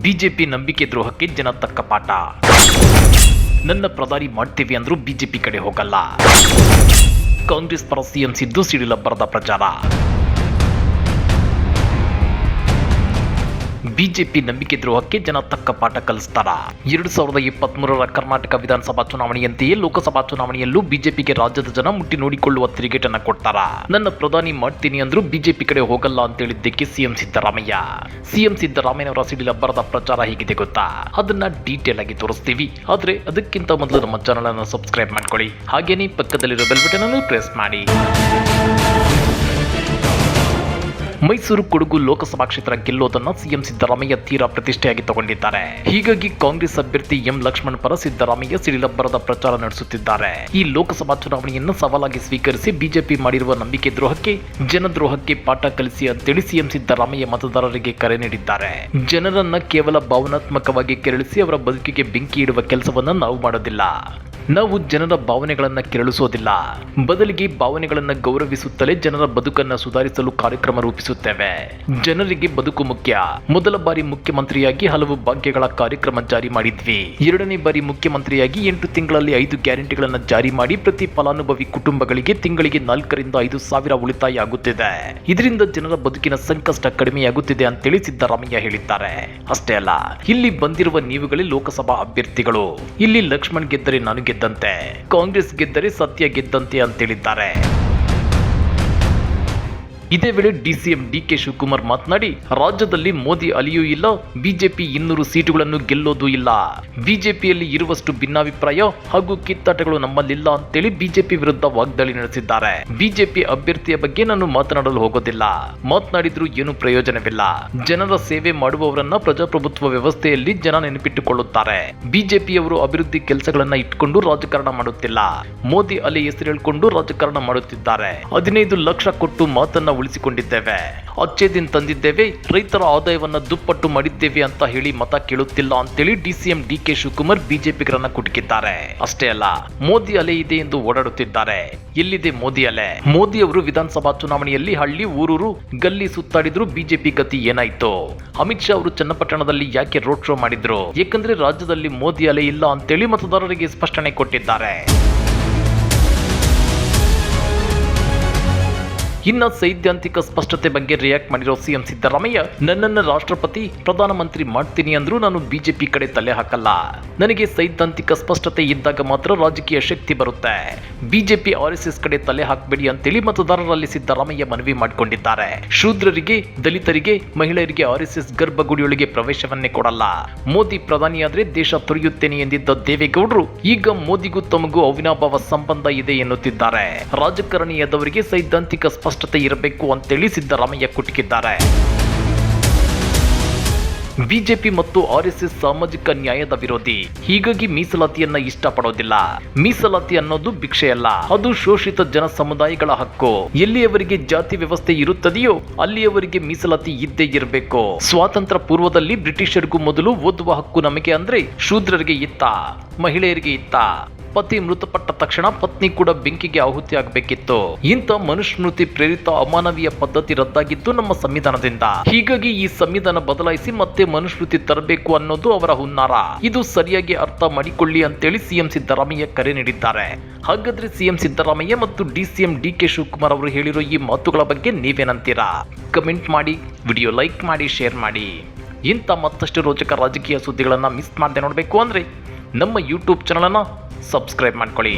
BJP ನಂಬಿಕೆ ದ್ರೋಹಕ್ಕೆ ಜನ ತಕ್ಕ ಪಾಠ. ನನ್ನ ಪ್ರಧಾನಿ ಮಾಡ್ತೀವಿ ಅಂದ್ರೂ ಬಿಜೆಪಿ ಕಡೆ ಹೋಗಲ್ಲ. ಕಾಂಗ್ರೆಸ್ ಪರ ಸಿಎಂ ಸಿದ್ದು ಸಿಡಿಲಬ್ಬರದ ಪ್ರಚಾರ. ಬಿಜೆಪಿ ನಂಬಿಕೆ ದ್ರೋಹಕ್ಕೆ ಜನ ತಕ್ಕ ಪಾಠ ಕಲಿಸ್ತಾರ. 2023ರ ಕರ್ನಾಟಕ ವಿಧಾನಸಭಾ ಚುನಾವಣೆಯಂತೆಯೇ ಲೋಕಸಭಾ ಚುನಾವಣೆಯಲ್ಲೂ ಬಿಜೆಪಿಗೆ ರಾಜ್ಯದ ಜನ ಮುಟ್ಟಿ ನೋಡಿಕೊಳ್ಳುವ ತಿರುಗೇಟನ್ನ ಕೊಡ್ತಾರ. ನನ್ನ ಪ್ರಧಾನಿ ಮಾಡ್ತೀನಿ ಅಂದ್ರೂ ಬಿಜೆಪಿ ಕಡೆ ಹೋಗಲ್ಲ ಅಂತ ಹೇಳಿದ್ದಕ್ಕೆ ಸಿಎಂ ಸಿದ್ದರಾಮಯ್ಯನವರ ಸಿಡಿಲಬ್ಬರದ ಪ್ರಚಾರ ಹೇಗಿದೆ ಗೊತ್ತಾ? ಅದನ್ನ ಡೀಟೇಲ್ ಆಗಿ ತೋರಿಸ್ತೀವಿ. ಆದ್ರೆ ಅದಕ್ಕಿಂತ ಮೊದಲು ನಮ್ಮ ಚಾನಲ್ ಅನ್ನು ಸಬ್ಸ್ಕ್ರೈಬ್ ಮಾಡ್ಕೊಳ್ಳಿ. ಹಾಗೇನೇ ಪಕ್ಕದಲ್ಲಿರೋ ಬೆಲ್ ಬಟನ್ ಅನ್ನು ಪ್ರೆಸ್ ಮಾಡಿ. ಮೈಸೂರು ಕೊಡಗು ಲೋಕಸಭಾ ಕ್ಷೇತ್ರ ಗೆಲ್ಲೋದನ್ನ ಸಿಎಂ ಸಿದ್ದರಾಮಯ್ಯ ತೀರಾ ಪ್ರತಿಷ್ಠೆಯಾಗಿ ತಗೊಂಡಿದ್ದಾರೆ. ಹೀಗಾಗಿ ಕಾಂಗ್ರೆಸ್ ಅಭ್ಯರ್ಥಿ ಎಂ ಲಕ್ಷ್ಮಣ್ ಪರ ಸಿದ್ದರಾಮಯ್ಯ ಸಿಡಿಲಬ್ಬರದ ಪ್ರಚಾರ ನಡೆಸುತ್ತಿದ್ದಾರೆ. ಈ ಲೋಕಸಭಾ ಚುನಾವಣೆಯನ್ನು ಸವಾಲಾಗಿ ಸ್ವೀಕರಿಸಿ ಬಿಜೆಪಿ ಮಾಡಿರುವ ನಂಬಿಕೆ ದ್ರೋಹಕ್ಕೆ ಜನದ್ರೋಹಕ್ಕೆ ಪಾಠ ಕಲಿಸಿ ಅಂತೇಳಿ ಸಿಎಂ ಸಿದ್ದರಾಮಯ್ಯ ಮತದಾರರಿಗೆ ಕರೆ ನೀಡಿದ್ದಾರೆ. ಜನರನ್ನ ಕೇವಲ ಭಾವನಾತ್ಮಕವಾಗಿ ಕೆರಳಿಸಿ ಅವರ ಬದುಕಿಗೆ ಬೆಂಕಿ ಇಡುವ ಕೆಲಸವನ್ನ ನಾವು ಮಾಡೋದಿಲ್ಲ. ನಾವು ಜನರ ಭಾವನೆಗಳನ್ನ ಕೆರಳಿಸೋದಿಲ್ಲ. ಬದಲಿಗೆ ಭಾವನೆಗಳನ್ನ ಗೌರವಿಸುತ್ತಲೇ ಜನರ ಬದುಕನ್ನ ಸುಧಾರಿಸಲು ಕಾರ್ಯಕ್ರಮ ರೂಪಿಸುತ್ತೇವೆ. ಜನರಿಗೆ ಬದುಕು ಮುಖ್ಯ. ಮೊದಲ ಬಾರಿ ಮುಖ್ಯಮಂತ್ರಿಯಾಗಿ ಹಲವು ಭಾಗ್ಯಗಳ ಕಾರ್ಯಕ್ರಮ ಜಾರಿ ಮಾಡಿದ್ವಿ. 2ನೇ ಬಾರಿ ಮುಖ್ಯಮಂತ್ರಿಯಾಗಿ 8 ತಿಂಗಳಲ್ಲಿ 5 ಗ್ಯಾರಂಟಿಗಳನ್ನ ಜಾರಿ ಮಾಡಿ ಪ್ರತಿ ಫಲಾನುಭವಿ ಕುಟುಂಬಗಳಿಗೆ ತಿಂಗಳಿಗೆ 4 ರಿಂದ 5 ಸಾವಿರ ಉಳಿತಾಯ ಆಗುತ್ತಿದೆ. ಇದರಿಂದ ಜನರ ಬದುಕಿನ ಸಂಕಷ್ಟ ಕಡಿಮೆಯಾಗುತ್ತಿದೆ ಅಂತೇಳಿ ಸಿದ್ದರಾಮಯ್ಯ ಹೇಳಿದ್ದಾರೆ. ಅಷ್ಟೇ ಅಲ್ಲ, ಇಲ್ಲಿ ಬಂದಿರುವ ನೀವುಗಳೇ ಲೋಕಸಭಾ ಅಭ್ಯರ್ಥಿಗಳು. ಇಲ್ಲಿ ಲಕ್ಷ್ಮಣ್ ಗೆದ್ದರೆ ನಾನು ಗೆದ್ದಂತೆ, ಕಾಂಗ್ರೆಸ್ ಗೆದ್ದರೆ ಸತ್ಯ ಗೆದ್ದಂತೆ ಅಂತೇಳಿದ್ದಾರೆ. ಇದೇ ವೇಳೆ ಡಿಸಿಎಂ ಡಿಕೆ ಶಿವಕುಮಾರ್ ಮಾತನಾಡಿ, ರಾಜ್ಯದಲ್ಲಿ ಮೋದಿ ಅಲಿಯೂ ಇಲ್ಲ, ಬಿಜೆಪಿ 200 ಸೀಟುಗಳನ್ನು ಗೆಲ್ಲೋದು ಇಲ್ಲ. ಬಿಜೆಪಿಯಲ್ಲಿ ಇರುವಷ್ಟು ಭಿನ್ನಾಭಿಪ್ರಾಯ ಹಾಗೂ ಕಿತ್ತಾಟಗಳು ನಮ್ಮಲ್ಲಿಲ್ಲ ಅಂತೇಳಿ ಬಿಜೆಪಿ ವಿರುದ್ಧ ವಾಗ್ದಾಳಿ ನಡೆಸಿದ್ದಾರೆ. ಬಿಜೆಪಿ ಅಭ್ಯರ್ಥಿಯ ಬಗ್ಗೆ ನಾನು ಮಾತನಾಡಲು ಹೋಗೋದಿಲ್ಲ. ಮಾತನಾಡಿದ್ರೂ ಏನು ಪ್ರಯೋಜನವಿಲ್ಲ. ಜನರ ಸೇವೆ ಮಾಡುವವರನ್ನ ಪ್ರಜಾಪ್ರಭುತ್ವ ವ್ಯವಸ್ಥೆಯಲ್ಲಿ ಜನ ನೆನಪಿಟ್ಟುಕೊಳ್ಳುತ್ತಾರೆ. ಬಿಜೆಪಿಯವರು ಅಭಿವೃದ್ಧಿ ಕೆಲಸಗಳನ್ನ ಇಟ್ಕೊಂಡು ರಾಜಕಾರಣ ಮಾಡುತ್ತಿಲ್ಲ. ಮೋದಿ ಅಲೆ ಹೆಸರು ಹೇಳ್ಕೊಂಡು ರಾಜಕಾರಣ ಮಾಡುತ್ತಿದ್ದಾರೆ. 15 ಲಕ್ಷ ಕೊಟ್ಟು ಮಾತನ್ನ ಉಳಿಸಿಕೊಂಡಿದ್ದೇವೆ, ಅಚ್ಚೇ ದಿನ ತಂದಿದ್ದೇವೆ, ರೈತರ ಆದಾಯವನ್ನ ದುಪ್ಪಟ್ಟು ಮಾಡಿದ್ದೇವೆ ಅಂತ ಹೇಳಿ ಮತ ಕೇಳುತ್ತಿಲ್ಲ ಅಂತೇಳಿ ಡಿಸಿಎಂ ಡಿಕೆ ಶಿವಕುಮಾರ್ ಬಿಜೆಪಿಗರನ್ನ ಕುಟುಕಿದ್ದಾರೆ. ಅಷ್ಟೇ ಅಲ್ಲ, ಮೋದಿ ಅಲೆ ಇದೆ ಎಂದು ಓಡಾಡುತ್ತಿದ್ದಾರೆ. ಎಲ್ಲಿದೆ ಮೋದಿ ಅಲೆ? ಮೋದಿ ಅವರು ವಿಧಾನಸಭಾ ಚುನಾವಣೆಯಲ್ಲಿ ಹಳ್ಳಿ ಊರೂರು ಗಲ್ಲಿ ಸುತ್ತಾಡಿದ್ರು. ಬಿಜೆಪಿ ಗತಿ ಏನಾಯ್ತು? ಅಮಿತ್ ಶಾ ಅವರು ಚನ್ನಪಟ್ಟಣದಲ್ಲಿ ಯಾಕೆ ರೋಡ್ ಶೋ ಮಾಡಿದ್ರು? ಯಾಕಂದ್ರೆ ರಾಜ್ಯದಲ್ಲಿ ಮೋದಿ ಅಲೆ ಇಲ್ಲ ಅಂತೇಳಿ ಮತದಾರರಿಗೆ ಸ್ಪಷ್ಟನೆ ಕೊಟ್ಟಿದ್ದಾರೆ. ಇನ್ನ ಸೈದ್ಧಾಂತಿಕ ಸ್ಪಷ್ಟತೆ ಬಗ್ಗೆ ರಿಯಾಕ್ಟ್ ಮಾಡಿರೋ ಸಿಎಂ ಸಿದ್ದರಾಮಯ್ಯ, ನನ್ನನ್ನು ರಾಷ್ಟ್ರಪತಿ ಪ್ರಧಾನಮಂತ್ರಿ ಮಾಡ್ತೀನಿ ಅಂದ್ರೂ ನಾನು ಬಿಜೆಪಿ ಕಡೆ ತಲೆ ಹಾಕಲ್ಲ. ನನಗೆ ಸೈದ್ಧಾಂತಿಕ ಸ್ಪಷ್ಟತೆ ಇದ್ದಾಗ ಮಾತ್ರ ರಾಜಕೀಯ ಶಕ್ತಿ ಬರುತ್ತೆ. ಬಿಜೆಪಿ ಆರ್ಎಸ್ಎಸ್ ಕಡೆ ತಲೆ ಹಾಕಬೇಡಿ ಅಂತೇಳಿ ಮತದಾರರಲ್ಲಿ ಸಿದ್ದರಾಮಯ್ಯ ಮನವಿ ಮಾಡಿಕೊಂಡಿದ್ದಾರೆ. ಶೂದ್ರರಿಗೆ, ದಲಿತರಿಗೆ, ಮಹಿಳೆಯರಿಗೆ ಆರ್ಎಸ್ಎಸ್ ಗರ್ಭಗುಡಿಯೊಳಗೆ ಪ್ರವೇಶವನ್ನೇ ಕೊಡಲ್ಲ. ಮೋದಿ ಪ್ರಧಾನಿಯಾದ್ರೆ ದೇಶ ತೊರೆಯುತ್ತೇನೆ ಎಂದಿದ್ದ ದೇವೇಗೌಡರು ಈಗ ಮೋದಿಗೂ ತಮಗೂ ಅವಿನಾಭಾವ ಸಂಬಂಧ ಇದೆ ಎನ್ನುತ್ತಿದ್ದಾರೆ. ರಾಜಕಾರಣಿಯಾದವರಿಗೆ ಸೈದ್ಧಾಂತಿಕ ಸ್ಪಷ್ಟತೆ ಇರಬೇಕು ಅಂತೇಳಿ ಸಿದ್ದರಾಮಯ್ಯ ಕುಟುಕಿದ್ದಾರೆ. ಬಿಜೆಪಿ ಮತ್ತು ಆರ್ಎಸ್ಎಸ್ ಸಾಮಾಜಿಕ ನ್ಯಾಯದ ವಿರೋಧಿ. ಹೀಗಾಗಿ ಮೀಸಲಾತಿಯನ್ನ ಇಷ್ಟಪಡೋದಿಲ್ಲ. ಮೀಸಲಾತಿ ಅನ್ನೋದು ಭಿಕ್ಷೆಯಲ್ಲ, ಅದು ಶೋಷಿತ ಜನ ಸಮುದಾಯಗಳ ಹಕ್ಕು. ಎಲ್ಲಿಯವರೆಗೆ ಜಾತಿ ವ್ಯವಸ್ಥೆ ಇರುತ್ತದೆಯೋ ಅಲ್ಲಿಯವರೆಗೆ ಮೀಸಲಾತಿ ಇದ್ದೇ ಇರಬೇಕು. ಸ್ವಾತಂತ್ರ್ಯ ಪೂರ್ವದಲ್ಲಿ ಬ್ರಿಟಿಷರಿಗೂ ಮೊದಲು ಓದುವ ಹಕ್ಕು ನಮಗೆ ಅಂದ್ರೆ ಶೂದ್ರರಿಗೆ ಇತ್ತ, ಮಹಿಳೆಯರಿಗೆ ಇತ್ತ. ಪತಿ ಮೃತಪಟ್ಟ ತಕ್ಷಣ ಪತ್ನಿ ಕೂಡ ಬೆಂಕಿಗೆ ಆಹುತಿ ಆಗಬೇಕಿತ್ತು. ಇಂಥ ಮನುಸ್ಮೃತಿ ಪ್ರೇರಿತ ಅಮಾನವೀಯ ಪದ್ಧತಿ ರದ್ದಾಗಿದ್ದು ನಮ್ಮ ಸಂವಿಧಾನದಿಂದ. ಹೀಗಾಗಿ ಈ ಸಂವಿಧಾನ ಬದಲಾಯಿಸಿ ಮತ್ತೆ ಮನುಸ್ಮೃತಿ ತರಬೇಕು ಅನ್ನೋದು ಅವರ ಹುನ್ನಾರ. ಇದು ಸರಿಯಾಗಿ ಅರ್ಥ ಮಾಡಿಕೊಳ್ಳಿ ಅಂತೇಳಿ ಸಿಎಂ ಸಿದ್ದರಾಮಯ್ಯ ಕರೆ ನೀಡಿದ್ದಾರೆ. ಹಾಗಾದ್ರೆ ಸಿಎಂ ಸಿದ್ದರಾಮಯ್ಯ ಮತ್ತು ಡಿಸಿಎಂ ಡಿಕೆ ಶಿವಕುಮಾರ್ ಅವರು ಹೇಳಿರೋ ಈ ಮಾತುಗಳ ಬಗ್ಗೆ ನೀವೇನಂತೀರಾ? ಕಮೆಂಟ್ ಮಾಡಿ, ವಿಡಿಯೋ ಲೈಕ್ ಮಾಡಿ, ಶೇರ್ ಮಾಡಿ. ಇಂಥ ಮತ್ತಷ್ಟು ರೋಚಕ ರಾಜಕೀಯ ಸುದ್ದಿಗಳನ್ನ ಮಿಸ್ ಮಾಡದೆ ನೋಡಬೇಕು ಅಂದ್ರೆ ನಮ್ಮ ಯೂಟ್ಯೂಬ್ ಚಾನಲ್ ಅನ್ನ ಸಬ್ಸ್ಕ್ರೈಬ್ ಮಾಡ್ಕೊಳ್ಳಿ.